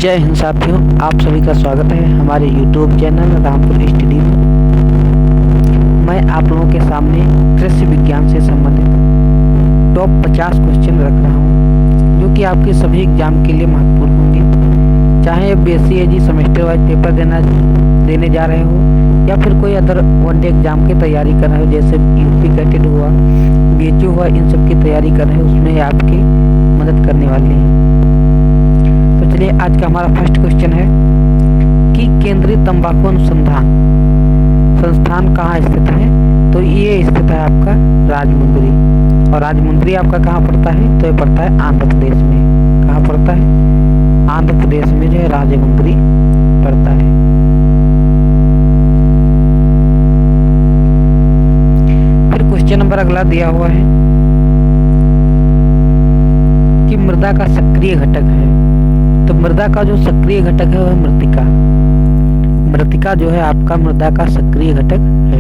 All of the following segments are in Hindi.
जय हिंद साथियों, आप सभी का स्वागत है हमारे YouTube चैनल रामपुर स्टडी में। मैं आप लोगों के सामने कृषि विज्ञान से संबंधित टॉप 50 क्वेश्चन रख रहा हूं, जो कि आपके सभी एग्जाम के लिए महत्वपूर्ण होंगे। चाहे आप BSc सेमेस्टर वाइज पेपर देने जा रहे हो या फिर कोई अदर वनडे एग्जाम की तैयारी कर रहे हो, जैसे UP कैटेड हुआ, BHU हुआ, इन सब की तैयारी कर रहे हो, उसमें आपकी मदद करने वाली है। तो चलिए, आज का हमारा फर्स्ट क्वेश्चन है कि केंद्रीय तंबाकू अनुसंधान संस्थान कहाँ स्थित है। तो ये स्थित है आपका राजमुंदरी। और राजमुंदरी आपका कहाँ पड़ता है? तो ये पड़ता है आंध्र प्रदेश में। कहाँ पड़ता है? आंध्र प्रदेश में जो है राजमुंदरी पड़ता है। फिर क्वेश्चन नंबर अगला दिया हुआ है कि मृदा का सक्रिय घटक है। तो मृदा का जो सक्रिय घटक है वह मृत्तिका। मृत्तिका जो है आपका मृदा का सक्रिय घटक है।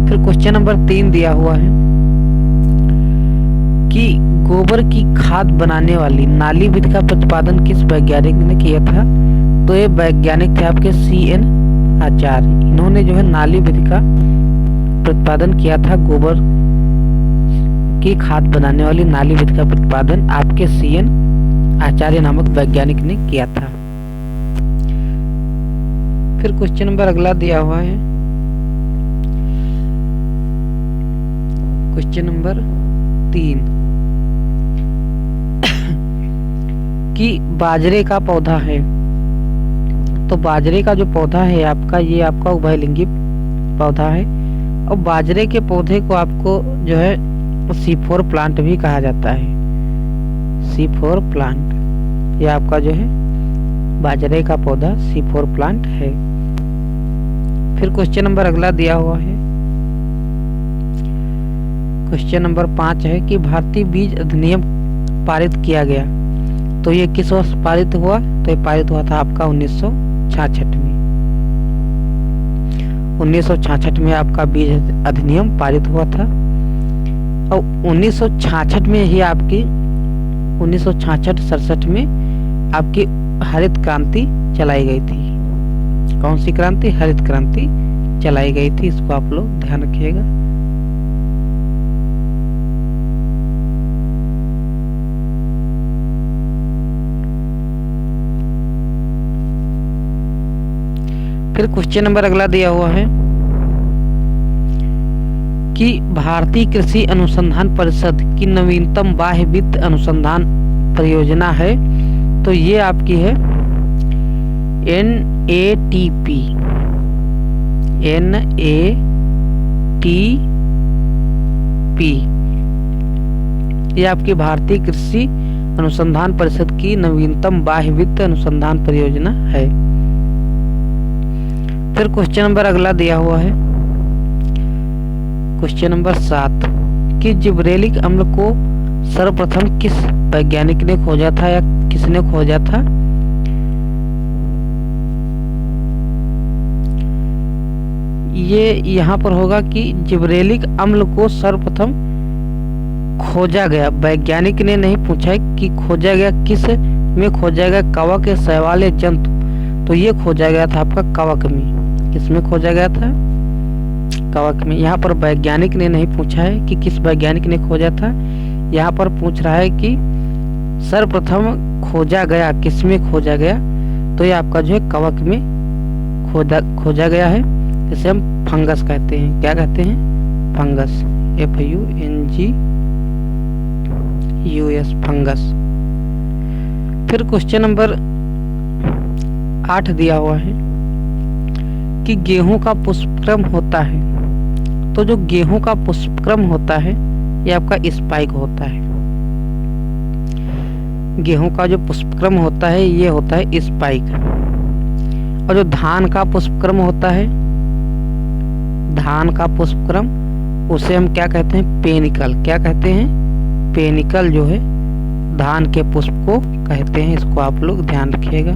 फिर क्वेश्चन नंबर 3 दिया हुआ है कि गोबर की खाद बनाने वाली नाली विधि का प्रतिपादन किस वैज्ञानिक ने किया था। तो ये वैज्ञानिक थे आपके CN आचार्य। इन्होंने जो है नाली विधि का प्रतिपादन किया था। गोबर की खाद बनाने वाली नाली विधि का प्रतिपादन आपके CN आचार्य नामक वैज्ञानिक ने किया था। फिर क्वेश्चन नंबर अगला दिया हुआ है क्वेश्चन नंबर 3 कि बाजरे का पौधा है। तो बाजरे का जो पौधा है आपका, ये आपका उभयलिंगी पौधा है। और बाजरे के पौधे को आपको जो है C4 प्लांट भी कहा जाता है। C4 प्लांट, ये आपका जो है बाजरे का पौधा C4 प्लांट है। फिर क्वेश्चन नंबर अगला दिया हुआ है क्वेश्चन नंबर 5 है कि भारतीय बीज अधिनियम पारित किया गया। तो ये किस वर्ष पारित हुआ? तो ये पारित हुआ था आपका 1966 में। 1966 में आपका बीज अधिनियम पारित हुआ था। और 1966 में ही आपकी 1966-67 में आपकी हरित क्रांति चलाई गई थी। कौन सी क्रांति? हरित क्रांति चलाई गई थी। इसको आप लोग ध्यान रखिएगा। फिर क्वेश्चन नंबर अगला दिया हुआ है कि भारतीय कृषि अनुसंधान परिषद की नवीनतम बाह्य वित्त अनुसंधान परियोजना है। तो ये आपकी है NATP। ये आपकी भारतीय कृषि अनुसंधान परिषद की नवीनतम बाह्य वित्त अनुसंधान परियोजना है। फिर क्वेश्चन नंबर अगला दिया हुआ है क्वेश्चन नंबर 7 कि जिब्रेलिक अम्ल को सर्वप्रथम किस वैज्ञानिक ने खोजा था या किसने खोजा था। ये यहाँ पर होगा कि जिब्रेलिक अम्ल को सर्वप्रथम खोजा गया। वैज्ञानिक ने नहीं पूछा है कि खोजा गया किस में खोजा गया, कवक या शैवाल या जंतु। तो ये खोजा गया था आपका कवक में। किसमें खोजा गया था? कवक में। यहाँ पर वैज्ञानिक ने नहीं पूछा है कि किस वैज्ञानिक ने खोजा था। यहाँ पर पूछ रहा है कि सर्वप्रथम खोजा गया, किसमें खोजा गया। तो ये आपका जो है कवक में खोजा गया है। जिसे हम फंगस कहते हैं। क्या कहते हैं? फंगस। FUNGUS, fungus. फिर क्वेश्चन नंबर 8 दिया हुआ है कि गेहूं का पुष्पक्रम होता है। तो जो गेहूं का पुष्पक्रम होता है ये आपका स्पाइक होता है। गेहूं का जो पुष्पक्रम होता है ये होता है स्पाइक। और जो धान का पुष्पक्रम होता है, धान का पुष्पक्रम, उसे हम क्या कहते हैं? पेनिकल। क्या कहते हैं? पेनिकल जो है धान के पुष्प को कहते हैं। इसको आप लोग ध्यान रखिएगा।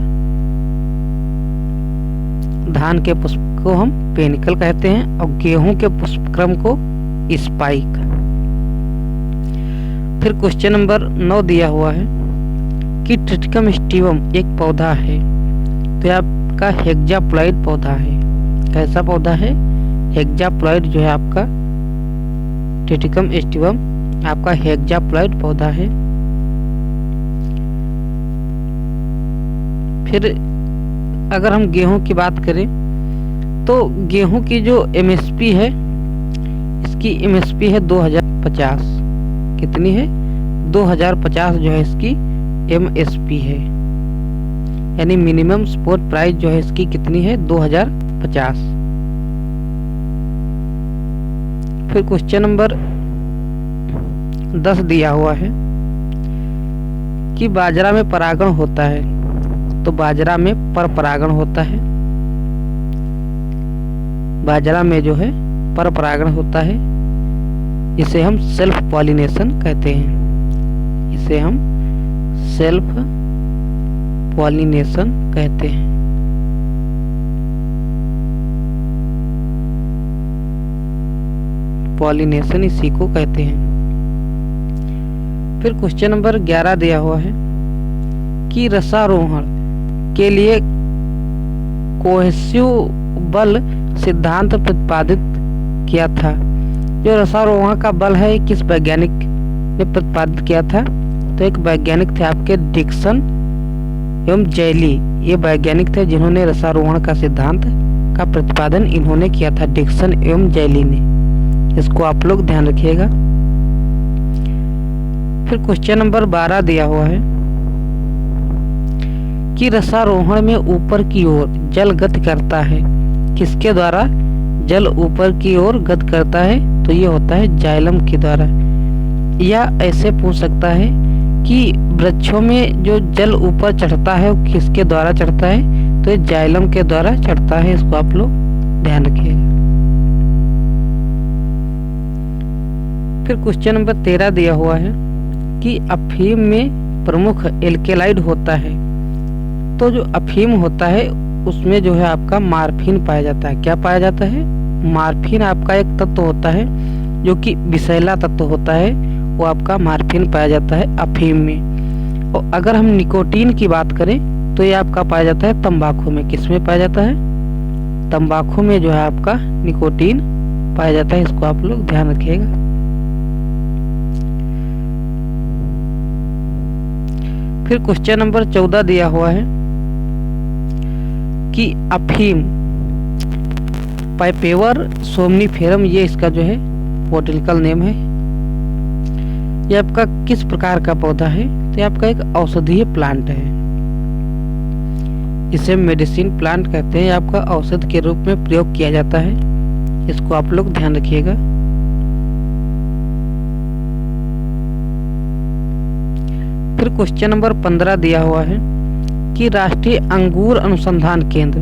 धान के पुष्प को हम पेनिकल कहते हैं और गेहूं के पुष्पक्रम को स्पाइक। फिर क्वेश्चन नंबर 9 दिया हुआ है कि ट्रिटिकम स्टीवम एक पौधा है, तो ये आपका हेक्साप्लॉइड पौधा है। कैसा पौधा है? हेक्साप्लॉइड जो है आपका ट्रिटिकम स्टीवम आपका हेक्साप्लॉइड पौधा है। फिर अगर हम गेहूं की बात करें तो गेहूं की जो एमएसपी है, इसकी एमएसपी है 2050। कितनी है? 2050 जो है इसकी एमएसपी है, यानी मिनिमम सपोर्ट प्राइस जो है इसकी कितनी है? 2050। फिर क्वेश्चन नंबर 10 दिया हुआ है कि बाजरा में परागण होता है, तो बाजरा में पर परागण होता है। बाजरा में जो है पर परागण होता है, इसे हम सेल्फ पॉलिनेशन कहते हैं। इसे हम सेल्फ पॉलिनेशन कहते हैं। पॉलिनेशन इसी को कहते हैं। फिर क्वेश्चन नंबर 11 दिया हुआ है कि रसारोहण के लिए कोहेसिव बल सिद्धांत प्रतिपादित किया था। जो रसारोहण का बल है किस वैज्ञानिक ने प्रतिपादित किया था? तो एक वैज्ञानिक थे आपके डिक्सन एवं जैली। ये वैज्ञानिक थे जिन्होंने रसारोहण का सिद्धांत का प्रतिपादन इन्होंने किया था, डिक्सन एवं जैली ने। इसको आप लोग ध्यान रखिएगा। फिर क्वेश्चन नंबर 12 दिया हुआ है कि रसारोहण में ऊपर की ओर जल गति करता है, किसके द्वारा जल ऊपर की ओर गति करता है? तो ये होता है जाइलम के द्वारा। या ऐसे पूछ सकता है कि वृक्षों में जो जल ऊपर चढ़ता है वो किसके द्वारा चढ़ता है? तो ये जाइलम के द्वारा चढ़ता है। इसको आप लोग ध्यान रखिएगा। फिर क्वेश्चन नंबर 13 दिया हुआ है कि अफीम में प्रमुख एल्केलाइड होता है, तो जो अफीम होता है उसमें जो है आपका मार्फिन पाया जाता है। क्या पाया जाता है? मार्फिन आपका एक तत्व होता है जो कि विषैला तत्व होता है, वो आपका मार्फिन पाया जाता है अफीम में। और अगर हम निकोटीन की बात करें तो ये आपका पाया जाता है तंबाकू में। किसमें पाया जाता है? तंबाकू में जो है आपका निकोटीन पाया जाता है। इसको आप लोग ध्यान रखिएगा। फिर क्वेश्चन नंबर 14 दिया हुआ है कि अफीम पाइपेवर सोमनीफेरम, ये इसका जो है बोटेनिकल नेम है। ये आपका किस प्रकार का पौधा है? तो ये आपका एक औषधीय प्लांट है। इसे मेडिसिन प्लांट कहते हैं। आपका औषध के रूप में प्रयोग किया जाता है। इसको आप लोग ध्यान रखिएगा। फिर क्वेश्चन नंबर 15 दिया हुआ है कि राष्ट्रीय अंगूर अनुसंधान केंद्र,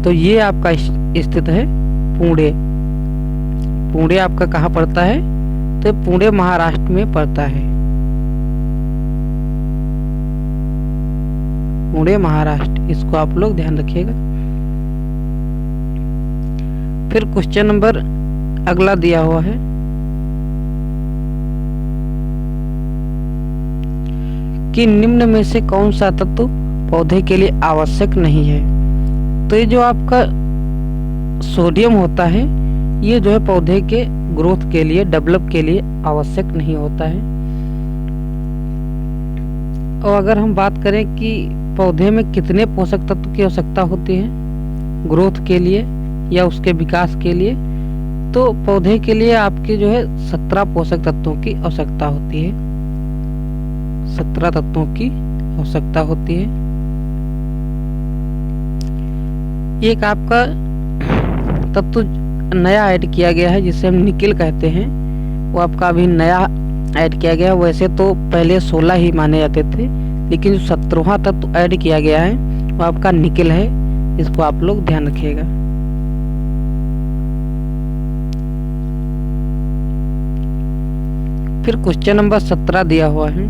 तो ये आपका स्थित है पुणे। पुणे आपका कहाँ पड़ता है? तो पुणे महाराष्ट्र में पड़ता है। पुणे महाराष्ट्र, इसको आप लोग ध्यान रखिएगा। फिर क्वेश्चन नंबर अगला दिया हुआ है कि निम्न में से कौन सा तत्व पौधे के लिए आवश्यक नहीं है? तो ये जो आपका सोडियम होता है, ये जो है पौधे के ग्रोथ के लिए, डेवलप के लिए आवश्यक नहीं होता है। और अगर हम बात करें कि पौधे में कितने पोषक तत्व की आवश्यकता होती है ग्रोथ के लिए या उसके विकास के लिए, तो पौधे के लिए आपके जो है 17 पोषक तत्वों की आवश्यकता होती है। 17 तत्वों की आवश्यकता होती है। एक आपका तत्व नया ऐड किया गया है जिसे हम निकेल कहते हैं, वो आपका अभी नया ऐड किया गया। वैसे तो पहले 16 ही माने जाते थे, लेकिन जो 17वां तत्व ऐड किया गया है वो आपका निकेल है। इसको आप लोग ध्यान रखिएगा। फिर क्वेश्चन नंबर 17 दिया हुआ है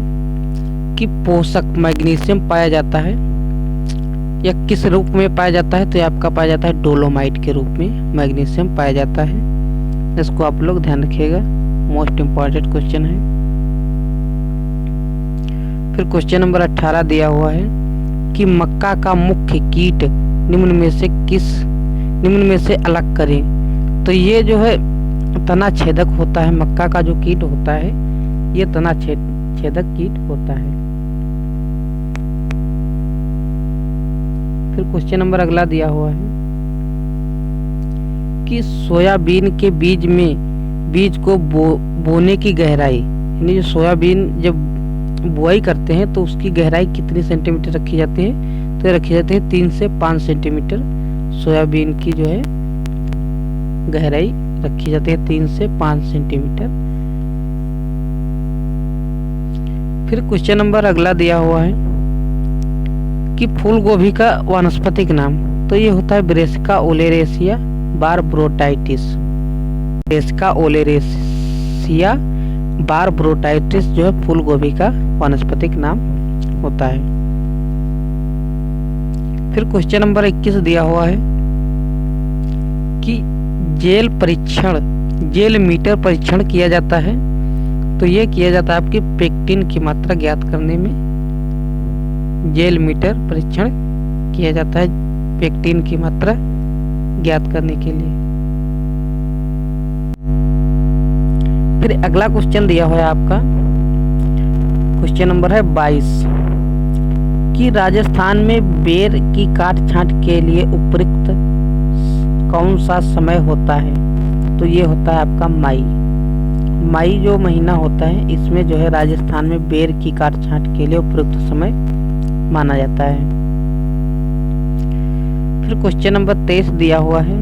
कि पोषक मैग्नीशियम पाया जाता है या किस रूप में पाया जाता है? तो ये आपका पाया जाता है डोलोमाइट के रूप में मैग्नीशियम पाया जाता है। इसको आप लोग ध्यान रखिएगा, मोस्ट इम्पॉर्टेंट क्वेश्चन है। फिर क्वेश्चन नंबर 18 दिया हुआ है कि मक्का का मुख्य कीट निम्न में से अलग करें। तो ये जो है तना छेदक होता है। मक्का का जो कीट होता है ये तना छेदक कीट होता है। फिर क्वेश्चन नंबर अगला दिया हुआ है कि सोयाबीन के बीज को बोने की गहराई, यानी जो सोयाबीन जब बुआई करते हैं तो उसकी गहराई कितनी सेंटीमीटर रखी जाती है? तो रखी जाती है 3 से 5 सेंटीमीटर। सोयाबीन की जो है गहराई रखी जाती है 3 से 5 सेंटीमीटर। फिर क्वेश्चन नंबर अगला दिया हुआ है कि फूल गोभी का वानस्पतिक नाम। तो ये होता है ब्रेसिका ओलेरेसिया बारबरोटाइटिस। ब्रेसिका ओलेरेसिया बारबरोटाइटिस जो है फूल गोभी का वानस्पतिक नाम होता है। फिर क्वेश्चन नंबर 21 दिया हुआ है कि जेल मीटर परीक्षण किया जाता है। तो ये किया जाता है आपकी पेक्टिन की मात्रा ज्ञात करने में। जेल मीटर परीक्षण किया जाता है पेक्टिन की मात्रा ज्ञात करने के लिए। फिर अगला क्वेश्चन दिया हुआ है आपका, क्वेश्चन नंबर है 22 कि राजस्थान में बेर की काट छांट के लिए उपयुक्त कौन सा समय होता है? तो ये होता है आपका मई जो महीना होता है, इसमें जो है राजस्थान में बेर की काट छांट के लिए उपयुक्त समय माना जाता है। फिर क्वेश्चन नंबर 23 दिया हुआ है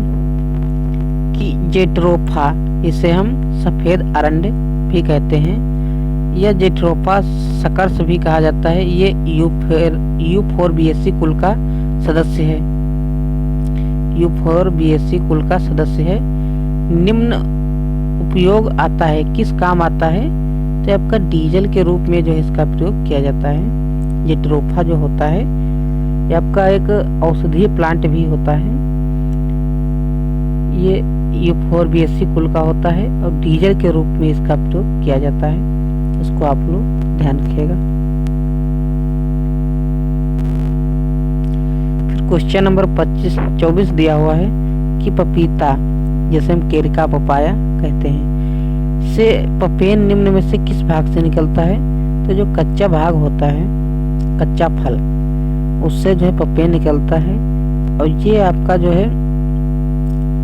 कि जेट्रोफा, इसे हम सफेद अरंड भी कहते हैं, यह जेट्रोफा सकर्स भी कहा जाता है। ये यूफोरबिएसी कुल का सदस्य है। यूफोरबिएसी कुल का सदस्य है। निम्न उपयोग आता है, किस काम आता है? तो आपका डीजल के रूप में जो है इसका प्रयोग किया जाता है। जेट्रोफा जो होता है ये आपका एक औषधीय प्लांट भी होता है। ये यूफोरबिएसी कुल का होता है और डीजल के रूप में इसका प्रयोग किया जाता है। इसको आप लोग ध्यान रखिएगा। फिर क्वेश्चन नंबर 24 दिया हुआ है कि पपीता, जैसे हम केले का पपाया कहते हैं, से पपेन निम्न में से किस भाग से निकलता है? तो जो कच्चा भाग होता है, कच्चा फल, उससे जो है पपेन निकलता है। और ये आपका जो है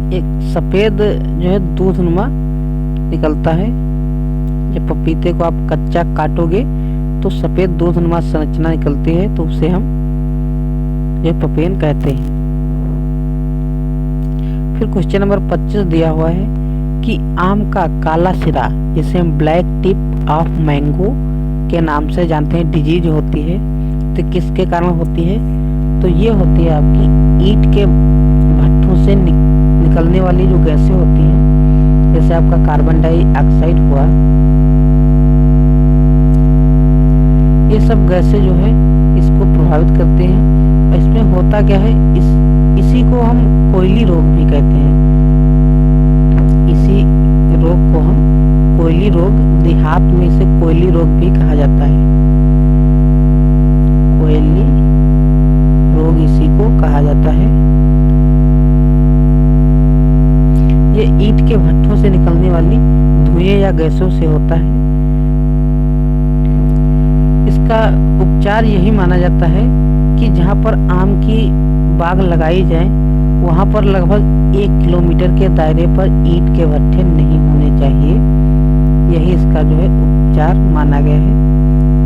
एक सफेद जो है दूधनुमा निकलता है। जब पपीते को आप कच्चा काटोगे तो सफेद दूधनुमा संरचना निकलती है, तो उसे हम ये पपेन कहते हैं। फिर क्वेश्चन नंबर 25 दिया हुआ है कि आम का काला सिरा, जिसे हम ब्लैक टिप ऑफ मैंगो के नाम से जानते हैं, डिजीज होती है, तो किसके कारण होती है? तो ये होती है आपकी ईंट के भट्ठों से निकलने वाली जो गैसें होती हैं, जैसे आपका कार्बन डाइऑक्साइड हुआ, ये सब गैसें जो है इसको प्रभावित करते हैं। और इसमें होता क्या है, इसी को हम कोयली रोग भी कहते हैं। इसी रोग को हम कोयली रोग, देहात में इसे कोयली रोग भी कहा जाता है। कोयली रोग इसी को कहा जाता है। ये ईंट के भट्ठों से निकलने वाली धुएं या गैसों से होता है। इसका उपचार यही माना जाता है कि जहाँ पर आम की बाग लगाई जाए वहाँ पर लगभग 1 किलोमीटर के दायरे पर ईंट के भट्ठे नहीं होने चाहिए। यही इसका जो है उपचार माना गया है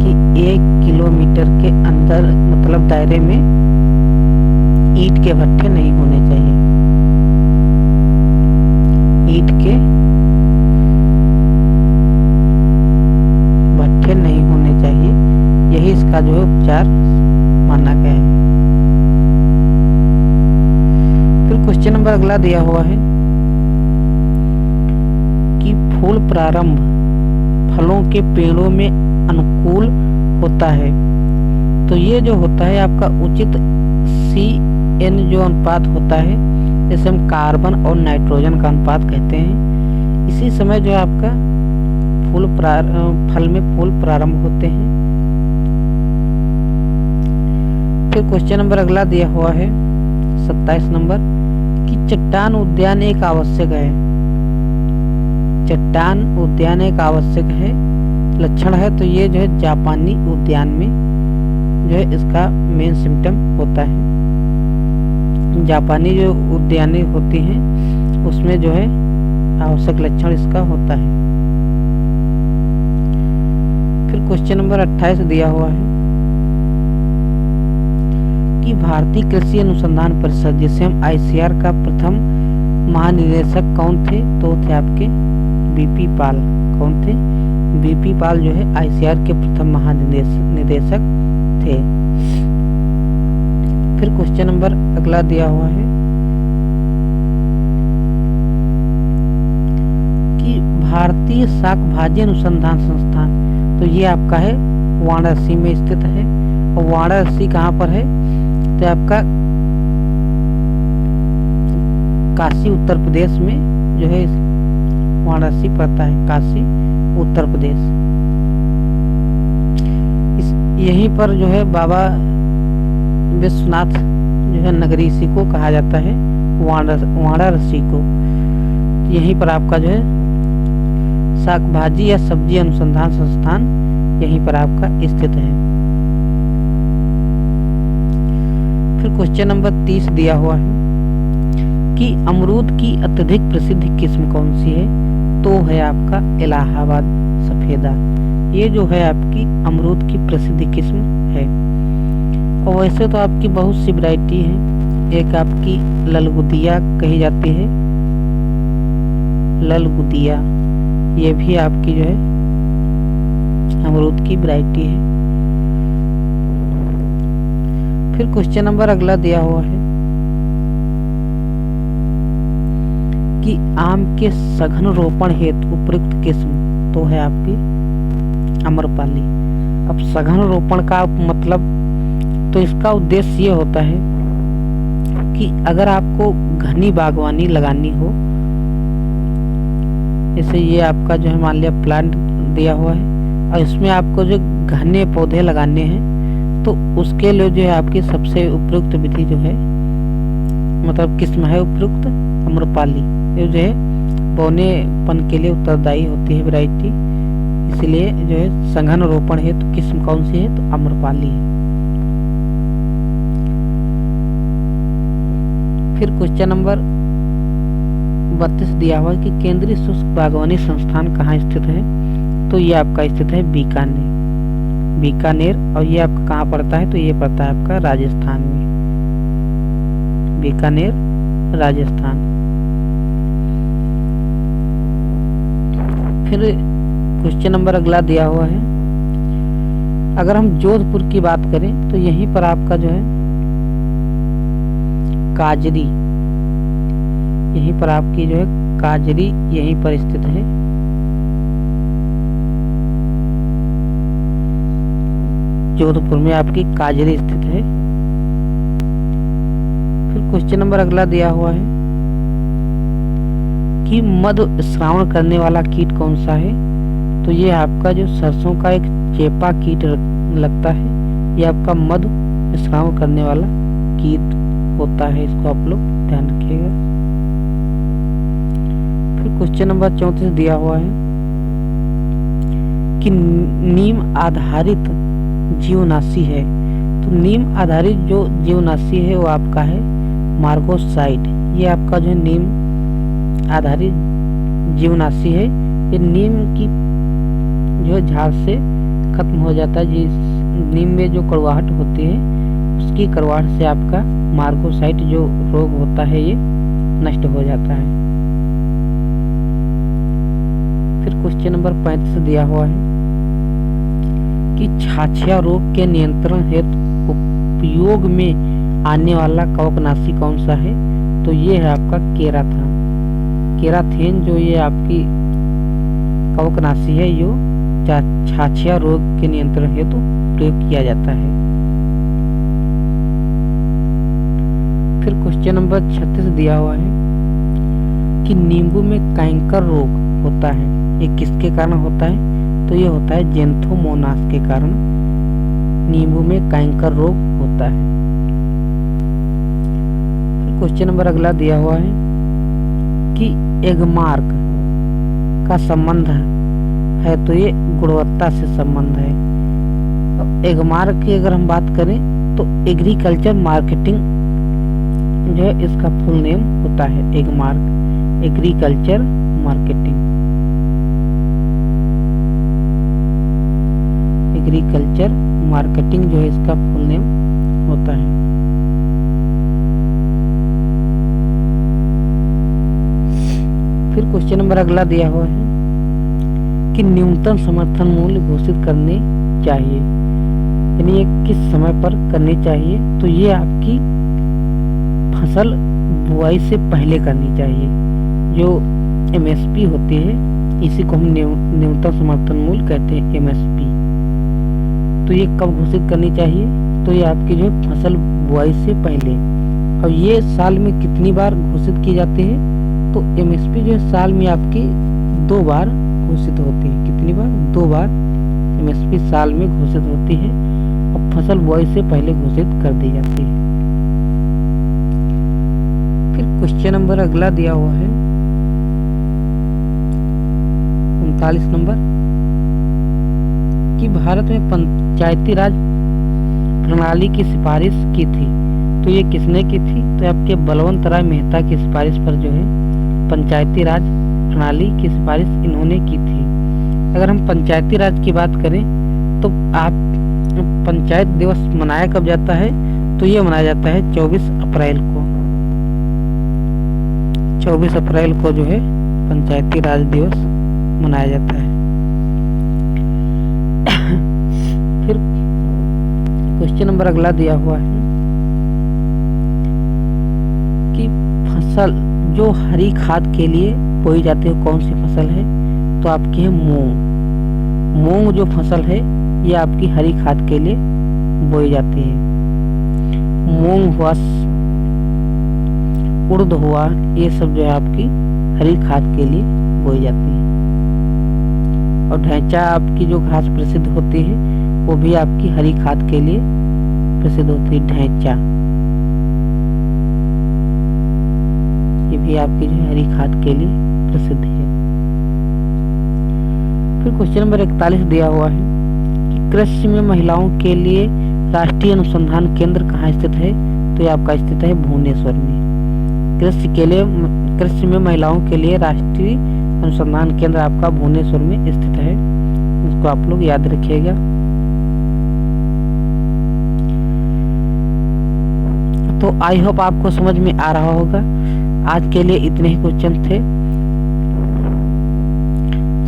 कि 1 किलोमीटर के अंदर, मतलब दायरे में, ईंट के भट्ठे नहीं होने चाहिए। ईंट के भट्ठे नहीं होने चाहिए, यही इसका जो है उपचार माना गया है। फिर क्वेश्चन नंबर अगला दिया हुआ है कि फूल प्रारंभ फलों के पेड़ों में अनुकूल होता है। तो ये जो होता है आपका उचित CN जो अनुपात होता है, जैसे हम कार्बन और नाइट्रोजन का अनुपात कहते हैं, इसी समय जो है आपका फल में फूल प्रारंभ होते हैं। फिर क्वेश्चन नंबर अगला दिया हुआ है 27 नंबर कि चट्टान उद्यान एक आवश्यक है। चट्टान उद्यान एक आवश्यक है लक्षण है, तो ये जो है जापानी उद्यान में जो है इसका मेन सिम्टम होता है। जापानी जो उद्यानें होती हैं उसमें जो है आवश्यक लक्षण इसका होता है। फिर क्वेश्चन नंबर 28 दिया हुआ है कि भारतीय कृषि अनुसंधान परिषद, जिसे हम ICAR का प्रथम महानिदेशक कौन थे? तो थे आपके बीपी पाल। कौन थे? बीपी पाल जो है ICAR के प्रथम महानिदेशक थे। फिर क्वेश्चन नंबर अगला दिया हुआ है कि भारतीय शाक भाजी अनुसंधान संस्थान, तो ये आपका है वाराणसी में स्थित है। और वाराणसी कहाँ पर है? तो आपका काशी उत्तर प्रदेश में जो है वाराणसी पड़ता है, काशी उत्तर प्रदेश। यहीं पर जो है बाबा विश्वनाथ जो है नगरी इसी को कहा जाता है, वाराणसी को। यहीं पर आपका जो है शाक भाजी या सब्जी अनुसंधान संस्थान यहीं पर आपका स्थित है। फिर क्वेश्चन नंबर 30 दिया हुआ है कि अमरूद की अत्यधिक प्रसिद्ध किस्म कौन सी है? तो है आपका इलाहाबाद सफेदा। ये जो है आपकी अमरूद की प्रसिद्ध किस्म है। और वैसे तो आपकी बहुत सी वैरायटी है। एक आपकी ललगुदिया कही जाती है, ललगुदिया, ये भी आपकी जो है अमरूद की वैरायटी है। फिर क्वेश्चन नंबर अगला दिया हुआ है कि आम के सघन रोपण हेतु उपयुक्त किस्म, तो है आपकी आम्रपाली। अब सघन रोपण का मतलब, तो इसका उद्देश्य ये होता है कि अगर आपको घनी बागवानी लगानी हो, जैसे ये आपका जो है मान लिया प्लांट दिया हुआ है और इसमें आपको जो घने पौधे लगाने हैं, तो उसके लिए जो है आपकी सबसे उपयुक्त विधि जो है, मतलब किस्म है उपयुक्त आम्रपाली। ये जो है बौनेपन के लिए उत्तरदायी होती है वैरायटी, इसलिए जो है सघन रोपण है तो किस्म कौन सी है? तो आम्रपाली है। फिर क्वेश्चन नंबर 32 दिया हुआ है कि केंद्रीय शुष्क बागवानी संस्थान कहाँ स्थित है? तो ये आपका स्थित है बीकानेर। और ये आपका कहाँ पड़ता है? तो ये पड़ता है आपका राजस्थान में, बीकानेर राजस्थान। फिर क्वेश्चन नंबर अगला दिया हुआ है, अगर हम जोधपुर की बात करें तो यहीं पर आपका जो है काजरी, यहीं पर आपकी जो है काजरी यहीं पर स्थित है। जोधपुर में आपकी काजरी स्थित है। फिर क्वेश्चन नंबर अगला दिया हुआ है कि मधु स्रावण करने वाला कीट कौन सा है? तो ये आपका जो सरसों का एक चेपा कीट लगता है, ये आपका मधु स्रावण करने वाला कीट होता है, इसको आप लोग ध्यान रखिएगा। फिर क्वेश्चन नंबर 34 दिया हुआ है कि नीम आधारित जीवनाशी है। तो नीम आधारित जो जीवनाशी है वो आपका है मार्गोसाइड। ये आपका जो नीम आधारित जीवनाशी है, ये नीम की जो है झाड़ से खत्म हो जाता है। जिस नीम में जो कड़वाहट होती है उसकी कड़वाहट से आपका मार्गोसाइट जो रोग होता है ये नष्ट हो जाता है। फिर क्वेश्चन नंबर 35 दिया हुआ है कि छाछिया रोग के नियंत्रण हेतु उपयोग में आने वाला कवकनाशी कौन सा है? तो ये है आपका केराथेन जो ये आपकी कवकनाशी है, यो छाछिया रोग के नियंत्रण हेतु प्रयोग किया जाता है। फिर क्वेश्चन नंबर 36 दिया हुआ है कि नींबू में कैंकर रोग होता है, ये किसके कारण होता है? तो ये होता है जेंथोमोनास के कारण नींबू में कैंकर रोग होता है। फिर क्वेश्चन नंबर अगला दिया हुआ है कि एगमार्क का संबंध है तो ये गुणवत्ता से संबंध है। एगमार्क की अगर हम बात करें तो एग्रीकल्चर मार्केटिंग जो है इसका फुल नेम होता है Agmark, agriculture marketing. Agriculture marketing जो है इसका फुल नेम होता है। फिर क्वेश्चन नंबर अगला दिया हुआ है कि न्यूनतम समर्थन मूल्य घोषित करने चाहिए, यानी ये किस समय पर करनी चाहिए, तो ये आपकी फसल बुआई से पहले करनी चाहिए। जो एमएसपी होती है इसी को हम न्यूनतम समर्थन मूल्य कहते हैं, एमएसपी। तो ये कब घोषित करनी चाहिए, तो ये आपकी जो है फसल बुआई से पहले। अब ये साल में कितनी बार घोषित की जाती है, तो एमएसपी जो है साल में आपकी 2 बार घोषित होती है। कितनी बार? 2 बार एमएसपी साल में घोषित होती है और फसल बुआई से पहले घोषित कर दी जाती है। फिर क्वेश्चन नंबर अगला दिया हुआ है 39 नंबर कि भारत में पंचायती राज प्रणाली की सिफारिश की थी, तो ये किसने की थी, तो आपके बलवंत राय मेहता की सिफारिश पर जो है पंचायती राज प्रणाली की सिफारिश इन्होंने की थी। अगर हम पंचायती राज की बात करें तो आप पंचायत दिवस मनाया कब जाता है, तो ये मनाया जाता है 24 अप्रैल को। 24 अप्रैल को जो है पंचायती राज दिवस मनाया जाता है। फिर क्वेश्चन नंबर अगला दिया हुआ है कि फसल जो हरी खाद के लिए बोई जाती है कौन सी फसल है, तो आपकी है मूंग। मूंग जो फसल है ये आपकी हरी खाद के लिए बोई जाती है। मूंग हुआ, उड़द हुआ, ये सब जो है आपकी हरी खाद के लिए बोई जाती है। और ढैंचा आपकी जो घास प्रसिद्ध होती है वो भी आपकी हरी खाद के लिए प्रसिद्ध होती है, ढैंचा। ये भी आपकी जो हरी खाद के लिए प्रसिद्ध है। फिर क्वेश्चन नंबर 41 दिया हुआ है कि कृषि में महिलाओं के लिए राष्ट्रीय अनुसंधान केंद्र कहाँ स्थित है, तो ये आपका स्थित है भुवनेश्वर में। कृषि में महिलाओं के लिए राष्ट्रीय अनुसंधान केंद्र आपका भुवनेश्वर में स्थित है, इसको आप लोग याद रखिएगा। तो आई होप आपको समझ में आ रहा होगा। आज के लिए इतने ही क्वेश्चन थे।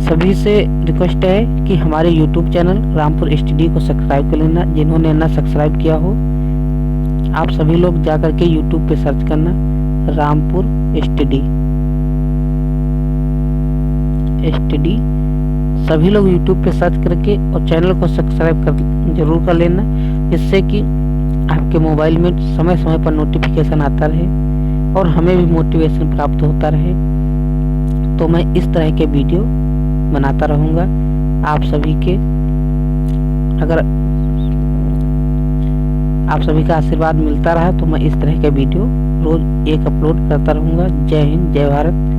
सभी से रिक्वेस्ट है कि हमारे YouTube चैनल रामपुर स्टडी को सब्सक्राइब कर लेना। जिन्होंने ना सब्सक्राइब किया हो आप सभी लोग जाकर के YouTube पे सर्च करना रामपुर स्टडी। सभी लोग YouTube पे सर्च करके और चैनल को सब्सक्राइब जरूर कर लेना, जिससे कि आपके मोबाइल में समय समय पर नोटिफिकेशन आता रहे और हमें भी मोटिवेशन प्राप्त होता रहे। तो मैं इस तरह के वीडियो बनाता रहूँगा आप सभी के। अगर आप सभी का आशीर्वाद मिलता रहा तो मैं इस तरह के वीडियो रोज एक अपलोड करता रहूँगा। जय हिंद, जय भारत।